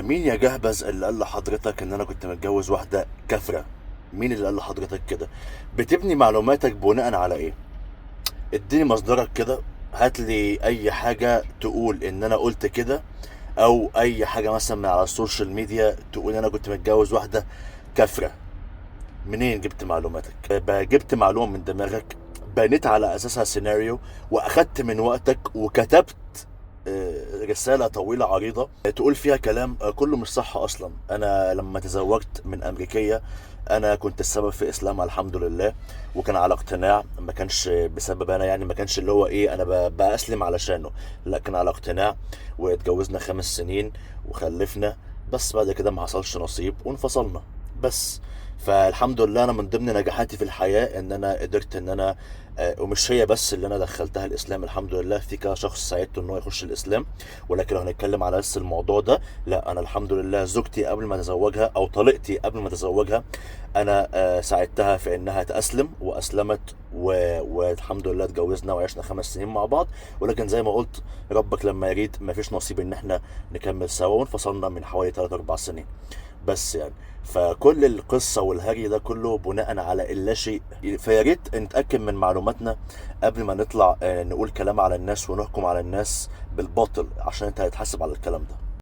مين يا جهبذ اللي قال لحضرتك ان انا كنت متجوز واحدة كافرة؟ مين اللي قال لحضرتك كده؟ بتبني معلوماتك بناء على ايه؟ اديني مصدرك كده. هات لي اي حاجة تقول ان انا قلت كده، او اي حاجة مثلا من على السوشيال ميديا تقول انا كنت متجوز واحدة كافرة. منين جبت معلوماتك؟ جبت معلومة من دماغك، بنيت على اساسها سيناريو، واخدت من وقتك وكتبت رسالة طويلة عريضة تقول فيها كلام كله مش صح أصلا. أنا لما تزوجت من أمريكية أنا كنت السبب في إسلامها الحمد لله، وكان على اقتناع، ما كانش بسبب أنا، يعني ما كانش اللي هو إيه أنا بأسلم علشانه، لا كان على اقتناع. واتجوزنا 5 سنين وخلفنا، بس بعد كده ما حصلش نصيب وانفصلنا بس. فالحمد لله انا من ضمن نجاحاتي في الحياه ان انا قدرت ان انا ومش هي بس اللي انا دخلتها الاسلام، الحمد لله في كذا شخص ساعدته ان هو يخش الاسلام. ولكن لو هنتكلم على بس الموضوع ده، لا انا الحمد لله زوجتي قبل ما اتزوجها او طليقتي قبل ما اتزوجها انا ساعدتها في انها تاسلم واسلمت والحمد لله اتجوزنا وعشنا 5 سنين مع بعض. ولكن زي ما قلت، ربك لما يريد ما فيش نصيب ان احنا نكمل سوا، وانفصلنا من حوالي 3 4 سنين بس يعني. فكل القصة والهري ده كله بناء على اللا شيء. فيا ريت نتأكد من معلوماتنا قبل ما نطلع نقول كلام على الناس ونحكم على الناس بالباطل، عشان انت هتتحاسب على الكلام ده.